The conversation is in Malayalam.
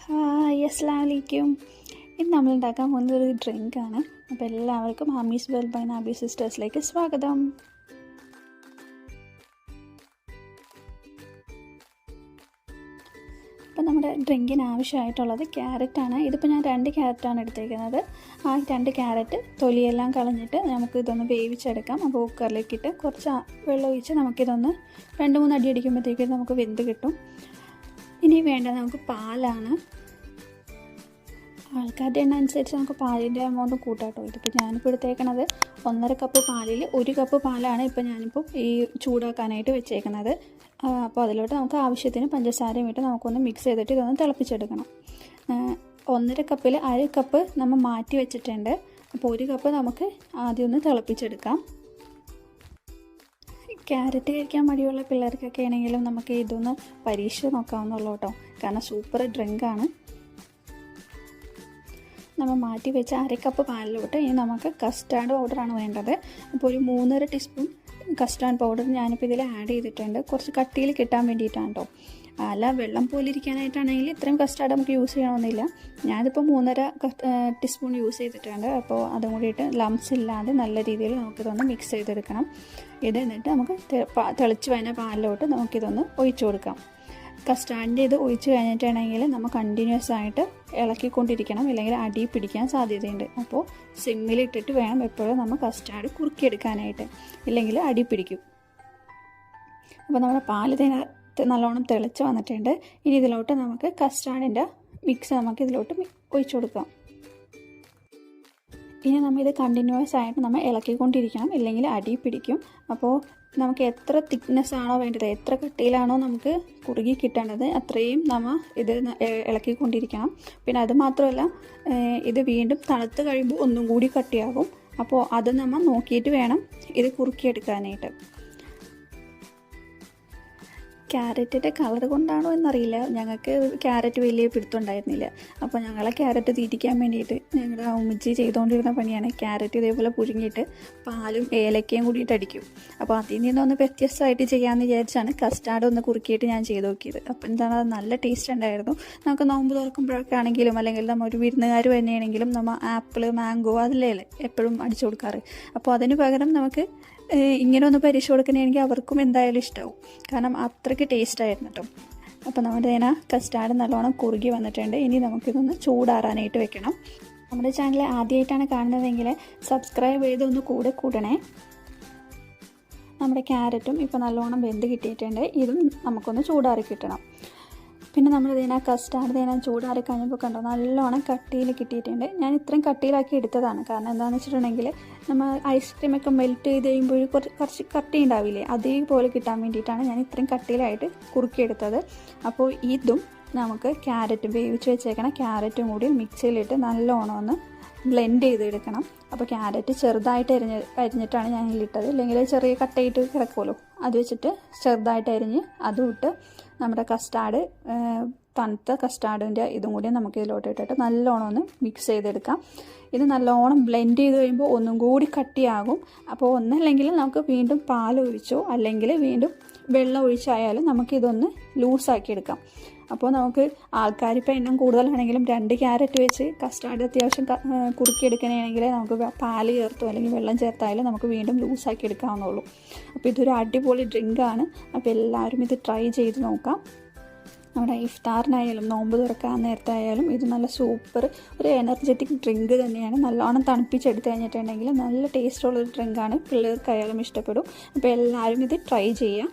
ഹായ് അസ്സലാമു അലൈക്കും. ഇന്ന് നമ്മൾ ഉണ്ടാക്കാൻ പോകുന്നത് ഒരു ഡ്രിങ്കാണ്. അപ്പോൾ എല്ലാവർക്കും ഹമീസ് വെൽ ബൈ നാബി സിസ്റ്റേഴ്സിലേക്ക് സ്വാഗതം. അപ്പോൾ നമ്മുടെ ഡ്രിങ്കിന് ആവശ്യമായിട്ടുള്ളത് ക്യാരറ്റാണ്. ഇതിപ്പോൾ ഞാൻ 2 ക്യാരറ്റാണ് എടുത്തേക്കുന്നത്. ആ 2 ക്യാരറ്റ് തൊലിയെല്ലാം കളഞ്ഞിട്ട് നമുക്കിതൊന്ന് വേവിച്ചെടുക്കാം. അപ്പോൾ കുക്കറിലേക്കിട്ട് കുറച്ച് വെള്ളം ഒഴിച്ച് നമുക്കിതൊന്ന് 2-3 അടി അടിക്കുമ്പോഴത്തേക്കും നമുക്ക് വെന്ത് കിട്ടും. ഇനി വേണ്ടത് നമുക്ക് പാലാണ്. ആൾക്കാരുടെ എണ്ണം അനുസരിച്ച് നമുക്ക് പാലിൻ്റെ എമൗണ്ട് കൂട്ടാട്ടോ. ഇതിപ്പോൾ ഞാനിപ്പോൾ എടുത്തേക്കണത് 1.5 കപ്പ് പാലിൽ 1 കപ്പ് പാലാണ് ഇപ്പോൾ ഞാനിപ്പോൾ ഈ ചൂടാക്കാനായിട്ട് വെച്ചേക്കുന്നത്. അപ്പോൾ അതിലോട്ട് നമുക്ക് ആവശ്യത്തിന് പഞ്ചസാരയും ഇട്ട് നമുക്കൊന്ന് മിക്സ് ചെയ്തിട്ട് ഇതൊന്ന് തിളപ്പിച്ചെടുക്കണം. 1.5 കപ്പിൽ 1/2 കപ്പ് നമ്മൾ മാറ്റി വെച്ചിട്ടുണ്ട്. അപ്പോൾ 1 കപ്പ് നമുക്ക് ആദ്യം ഒന്ന് തിളപ്പിച്ചെടുക്കാം. ക്യാരറ്റ് കഴിക്കാൻ മടിയുള്ള പിള്ളേർക്കൊക്കെ ആണെങ്കിലും നമുക്ക് ഇതൊന്ന് പരീക്ഷിച്ച് നോക്കാവുന്നുള്ളൂ കേട്ടോ. കാരണം സൂപ്പർ ഡ്രിങ്കാണ്. നമ്മൾ മാറ്റി വെച്ച 1/2 കപ്പ് പാലിലോട്ട് ഇനി നമുക്ക് കസ്റ്റാർഡ് പൗഡറാണ് വേണ്ടത്. അപ്പോൾ ഒരു 3.5 ടീസ്പൂൺ കസ്റ്റാർഡ് പൗഡർ ഞാനിപ്പോൾ ഇതിൽ ആഡ് ചെയ്തിട്ടുണ്ട്. കുറച്ച് കട്ടിയിൽ കിട്ടാൻ വേണ്ടിയിട്ടാണ് കേട്ടോ. അല്ല വെള്ളം പോലെ ഇരിക്കാനായിട്ടാണെങ്കിൽ ഇത്രയും കസ്റ്റാർഡ് നമുക്ക് യൂസ് ചെയ്യണമെന്നില്ല. ഞാനിപ്പോൾ 3.5 ടീസ്പൂൺ യൂസ് ചെയ്തിട്ടുണ്ട്. അപ്പോൾ അതും കൂടിയിട്ട് ലംസ് ഇല്ലാതെ നല്ല രീതിയിൽ നമുക്കിതൊന്ന് മിക്സ് ചെയ്തെടുക്കണം. എന്നിട്ട് നമുക്ക് തിളച്ച് വരുന്ന പാലിലോട്ട് നമുക്കിതൊന്ന് ഒഴിച്ചു കൊടുക്കാം. കസ്റ്റാർഡിൻ്റെ ഇത് ഒഴിച്ച് കഴിഞ്ഞിട്ടുണ്ടെങ്കിൽ നമ്മൾ കണ്ടിന്യൂസ് ആയിട്ട് ഇളക്കിക്കൊണ്ടിരിക്കണം, ഇല്ലെങ്കിൽ അടി പിടിക്കാൻ സാധ്യതയുണ്ട്. അപ്പോൾ സിമ്മിലിട്ടിട്ട് വേണം എപ്പോഴും നമ്മൾ കസ്റ്റാർഡ് കുറുക്കിയെടുക്കാനായിട്ട്, ഇല്ലെങ്കിൽ അടി പിടിക്കും. അപ്പോൾ നമ്മുടെ പാൽ നല്ലോണം തിളച്ച് വന്നിട്ടുണ്ട്. ഇനി ഇതിലോട്ട് നമുക്ക് കസ്റ്റാർഡിൻ്റെ മിക്സ് നമുക്ക് ഇതിലോട്ട് ഒഴിച്ചു കൊടുക്കാം. ഇനി നമ്മൾ ഇത് കണ്ടിന്യൂസ് ആയിട്ട് നമ്മൾ ഇളക്കിക്കൊണ്ടിരിക്കണം, ഇല്ലെങ്കിൽ അടി പിടിക്കും. അപ്പോൾ നമുക്ക് എത്ര തിക്നെസ് ആണോ വേണ്ടത്, എത്ര കട്ടിയിലാണോ നമുക്ക് കുറുകി കിട്ടേണ്ടത്, അത്രയും നമ്മൾ ഇത് ഇളക്കിക്കൊണ്ടിരിക്കണം. പിന്നെ അത് മാത്രമല്ല, ഇത് വീണ്ടും തണുത്ത് കഴിയുമ്പോൾ ഒന്നും കൂടി കട്ടിയാകും. അപ്പോൾ അത് നമ്മൾ നോക്കിയിട്ട് വേണം ഇത് കുറുക്കിയെടുക്കാനായിട്ട്. ക്യാരറ്റിൻ്റെ കളർ കൊണ്ടാണോ എന്നറിയില്ല, ഞങ്ങൾക്ക് ക്യാരറ്റ് വലിയ പിടുത്തമുണ്ടായിരുന്നില്ല. അപ്പോൾ ഞങ്ങളെ ക്യാരറ്റ് തീറ്റിക്കാൻ വേണ്ടിയിട്ട് ഞങ്ങളുടെ ഉമ്മച്ചി ചെയ്തുകൊണ്ടിരുന്ന പണിയാണ് ക്യാരറ്റ് ഇതേപോലെ പുഴുങ്ങിയിട്ട് പാലും ഏലക്കയും കൂടിയിട്ട് അടിക്കും. അപ്പോൾ അതിൽ നിന്നൊന്ന് വ്യത്യസ്തമായിട്ട് ചെയ്യാമെന്ന് വിചാരിച്ചാണ് കസ്റ്റാർഡ് ഒന്ന് കുറുക്കിയിട്ട് ഞാൻ ചെയ്ത് നോക്കിയത്. അപ്പോൾ എന്താണ്, അത് നല്ല ടേസ്റ്റ് ഉണ്ടായിരുന്നു. നമുക്ക് നോമ്പ് തുറക്കുമ്പോഴൊക്കെ ആണെങ്കിലും, അല്ലെങ്കിൽ നമ്മൾ ഒരു വിരുന്നുകാർ തന്നെയാണെങ്കിലും നമ്മൾ ആപ്പിൾ, മാംഗോ അതിലേ എപ്പോഴും അടിച്ചു കൊടുക്കാറ്. അപ്പോൾ അതിന് പകരം നമുക്ക് ഇങ്ങനെ ഒന്ന് പരീക്ഷിച്ച് കൊടുക്കണമെങ്കിൽ അവർക്കും എന്തായാലും ഇഷ്ടമാവും. കാരണം അത്രയ്ക്ക് ടേസ്റ്റായിരുന്നു കേട്ടോ. അപ്പോൾ നമ്മുടെ കസ്റ്റാർഡ് നല്ലോണം കുറുകി വന്നിട്ടുണ്ട്. ഇനി നമുക്കിതൊന്ന് ചൂടാറാനായിട്ട് വെക്കണം. നമ്മുടെ ചാനൽ ആദ്യമായിട്ടാണ് കാണുന്നതെങ്കിൽ സബ്സ്ക്രൈബ് ചെയ്തൊന്ന് കൂടണേ. നമ്മുടെ ക്യാരറ്റും ഇപ്പോൾ നല്ലോണം വെന്ത് കിട്ടിയിട്ടുണ്ട്. ഇതും നമുക്കൊന്ന് ചൂടാറി കിട്ടണം. പിന്നെ നമ്മൾ കസ്റ്റാർഡ് ചൂടാറി കഴിഞ്ഞപ്പോൾ കണ്ടോ നല്ലോണം കട്ടിയിൽ കിട്ടിയിട്ടുണ്ട്. ഞാൻ ഇത്രയും കട്ടിയിലാക്കി എടുത്തതാണ്. കാരണം എന്താണെന്ന് വെച്ചിട്ടുണ്ടെങ്കിൽ നമ്മൾ ഐസ്ക്രീമൊക്കെ മെൽറ്റ് ചെയ്ത് കഴിയുമ്പോൾ കുറച്ച് കട്ടി ഉണ്ടാവില്ലേ, അതേപോലെ കിട്ടാൻ വേണ്ടിയിട്ടാണ് ഞാൻ ഇത്രയും കട്ടിയിലായിട്ട് കുറുക്കിയെടുത്തത്. അപ്പോൾ ഇതും നമുക്ക് ക്യാരറ്റും വേവിച്ച് വെച്ചേക്കണം ക്യാരറ്റും കൂടി മിക്സിയിലിട്ട് നല്ലോണം ഒന്ന് ബ്ലെൻഡ് ചെയ്തെടുക്കണം. അപ്പോൾ ക്യാരറ്റ് ചെറുതായിട്ട് അരിഞ്ഞിട്ടാണ് ഞാൻ ഇതിലിട്ടത്, ഇല്ലെങ്കിൽ ചെറിയ കട്ടയിട്ട് കിടക്കുമല്ലോ, അത് വെച്ചിട്ട് ചെറുതായിട്ട് അരിഞ്ഞ് അതും ഇട്ട് നമ്മുടെ കസ്റ്റാർഡ്, തണുത്ത കസ്റ്റാർഡിൻ്റെ ഇതും കൂടി നമുക്ക് ഇതിലോട്ട് ഇട്ടിട്ട് നല്ലോണം ഒന്ന് മിക്സ് ചെയ്തെടുക്കാം. ഇത് നല്ലോണം ബ്ലെൻഡ് ചെയ്ത് കഴിയുമ്പോൾ ഒന്നും കൂടി കട്ടിയാകും. അപ്പോൾ ഒന്നല്ലെങ്കിൽ നമുക്ക് വീണ്ടും പാൽ ഒഴിച്ചോ അല്ലെങ്കിൽ വീണ്ടും വെള്ളം ഒഴിച്ചായാലും നമുക്കിതൊന്ന് ലൂസാക്കി എടുക്കാം. അപ്പോൾ നമുക്ക് ആൾക്കാരിപ്പോൾ എണ്ണം കൂടുതലാണെങ്കിലും 2 ക്യാരറ്റ് വെച്ച് കസ്റ്റാർഡ് അത്യാവശ്യം കുറുക്കിയെടുക്കണമെങ്കിൽ നമുക്ക് പാല് ചേർത്തോ അല്ലെങ്കിൽ വെള്ളം ചേർത്തായാലും നമുക്ക് വീണ്ടും ലൂസാക്കി എടുക്കാവുന്നുള്ളൂ. അപ്പോൾ ഇതൊരു അടിപൊളി ഡ്രിങ്കാണ്. അപ്പോൾ എല്ലാവരും ഇത് ട്രൈ ചെയ്ത് നോക്കാം. നമ്മുടെ ഇഫ്താറിനായാലും നോമ്പ് തുറക്കാൻ നേരത്തായാലും ഇത് നല്ല സൂപ്പർ ഒരു എനർജറ്റിക് ഡ്രിങ്ക് തന്നെയാണ്. നല്ലോണം തണുപ്പിച്ചെടുത്ത് കഴിഞ്ഞിട്ടുണ്ടെങ്കിൽ നല്ല ടേസ്റ്റുള്ളൊരു ഡ്രിങ്കാണ്. പിള്ളേർക്കായാലും ഇഷ്ടപ്പെടും. അപ്പോൾ എല്ലാവരും ഇത് ട്രൈ ചെയ്യാം.